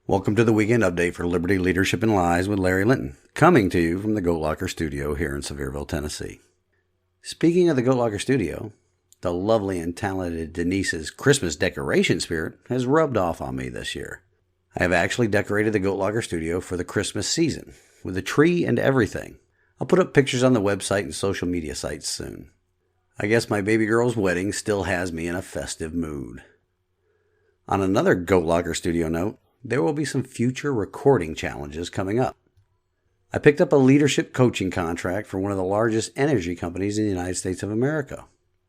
Welcome to the weekend update for Liberty, Leadership, and Lies with Larry Linton, coming to you from the Goat Locker Studio here in Sevierville, Tennessee. Speaking of the Goat Locker Studio, the lovely and talented Denise's Christmas decoration spirit has rubbed off on me this year. I have actually decorated the Goat Locker Studio for the Christmas season, with a tree and everything. I'll put up pictures on the website and social media sites soon. I guess my baby girl's wedding still has me in a festive mood. On another Goat Locker Studio note, there will be some future recording challenges coming up. I picked up a leadership coaching contract for one of the largest energy companies in the United States of America.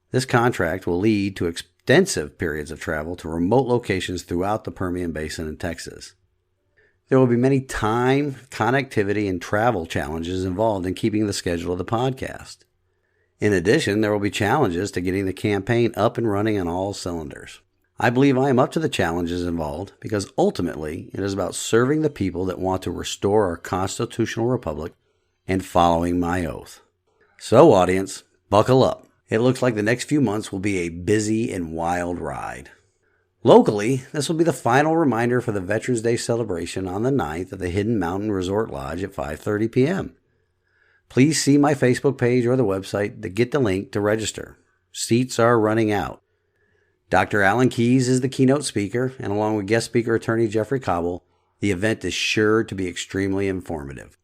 This contract will lead to extensive periods of travel to remote locations throughout the Permian Basin in Texas. There will be many time, connectivity, and travel challenges involved in keeping the schedule of the podcast. In addition, there will be challenges to getting the campaign up and running on all cylinders. I believe I am up to the challenges involved because ultimately it is about serving the people that want to restore our constitutional republic and following my oath. So, audience, buckle up. It looks like the next few months will be a busy and wild ride. Locally, this will be the final reminder for the Veterans Day celebration on the 9th at the Hidden Mountain Resort Lodge at 5:30 p.m. Please see my Facebook page or the website to get the link to register. Seats are running out. Dr. Alan Keyes is the keynote speaker, and along with guest speaker attorney Jeffrey Cobble, the event is sure to be extremely informative.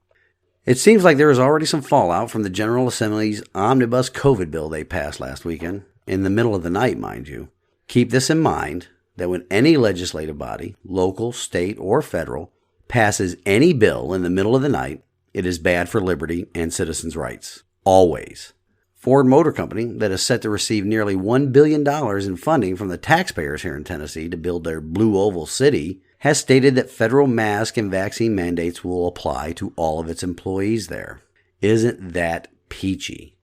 It seems like there is already some fallout from the General Assembly's Omnibus COVID bill they passed last weekend, in the middle of the night, mind you. Keep this in mind, that when any legislative body, local, state, or federal, passes any bill in the middle of the night, it is bad for liberty and citizens' rights. Always. Ford Motor Company, that is set to receive nearly $1 billion in funding from the taxpayers here in Tennessee to build their Blue Oval City, has stated that federal mask and vaccine mandates will apply to all of its employees there. Isn't that peachy?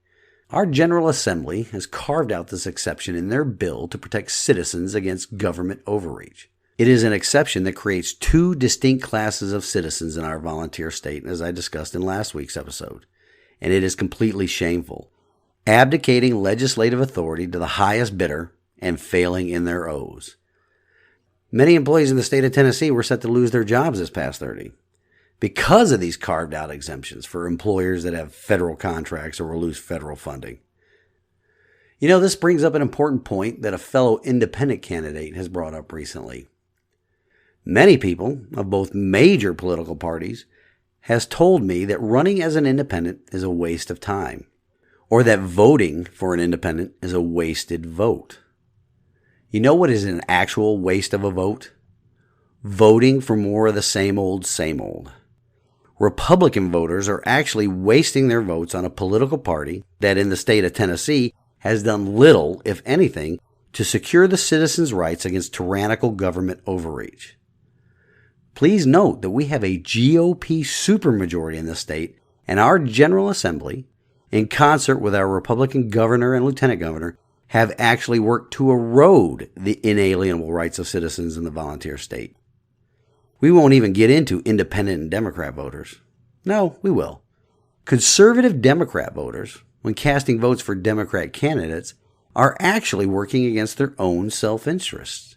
Our General Assembly has carved out this exception in their bill to protect citizens against government overreach. It is an exception that creates two distinct classes of citizens in our volunteer state, as I discussed in last week's episode, and it is completely shameful. Abdicating legislative authority to the highest bidder and failing in their oaths. Many employees in the state of Tennessee were set to lose their jobs this past 30 because of these carved out exemptions for employers that have federal contracts or will lose federal funding. You know, this brings up an important point that a fellow independent candidate has brought up recently. Many people of both major political parties has told me that running as an independent is a waste of time, or that voting for an independent is a wasted vote. You know what is an actual waste of a vote? Voting for more of the same old, same old. Republican voters are actually wasting their votes on a political party that in the state of Tennessee has done little, if anything, to secure the citizens' rights against tyrannical government overreach. Please note that we have a GOP supermajority in the state, and our General Assembly, in concert with our Republican governor and lieutenant governor, have actually worked to erode the inalienable rights of citizens in the volunteer state. We won't even get into independent and Democrat voters. No, we will. Conservative Democrat voters, when casting votes for Democrat candidates, are actually working against their own self-interests.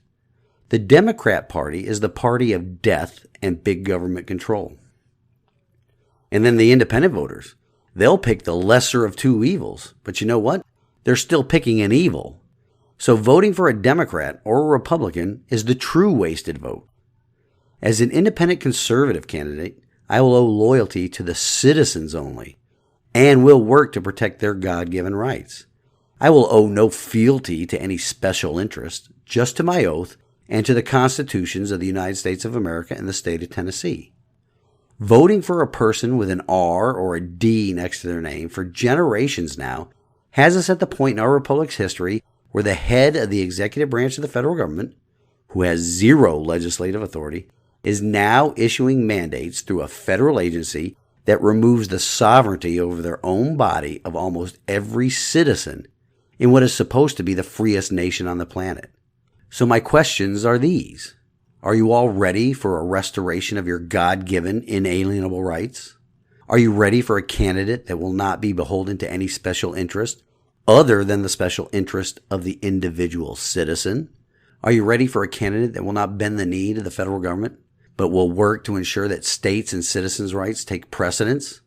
The Democrat Party is the party of death and big government control. And then the independent voters, they'll pick the lesser of two evils, but you know what? They're still picking an evil. So voting for a Democrat or a Republican is the true wasted vote. As an independent conservative candidate, I will owe loyalty to the citizens only and will work to protect their God-given rights. I will owe no fealty to any special interest, just to my oath and to the constitutions of the United States of America and the state of Tennessee. Voting for a person with an R or a D next to their name for generations now has us at the point in our republic's history where the head of the executive branch of the federal government, who has zero legislative authority, is now issuing mandates through a federal agency that removes the sovereignty over their own body of almost every citizen in what is supposed to be the freest nation on the planet. So my questions are these. Are you all ready for a restoration of your God-given inalienable rights? Are you ready for a candidate that will not be beholden to any special interest other than the special interest of the individual citizen? Are you ready for a candidate that will not bend the knee to the federal government, but will work to ensure that states' and citizens' rights take precedence?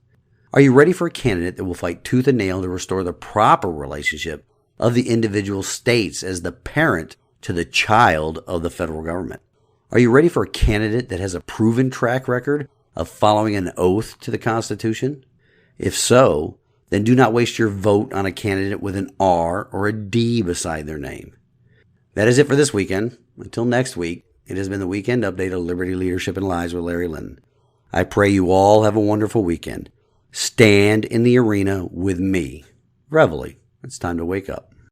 Are you ready for a candidate that will fight tooth and nail to restore the proper relationship of the individual states as the parent to the child of the federal government? Are you ready for a candidate that has a proven track record of following an oath to the Constitution? If so, then do not waste your vote on a candidate with an R or a D beside their name. That is it for this weekend. Until next week, it has been the Weekend Update of Liberty, Leadership, and Lies with Larry Linton. I pray you all have a wonderful weekend. Stand in the arena with me. Reveille, it's time to wake up.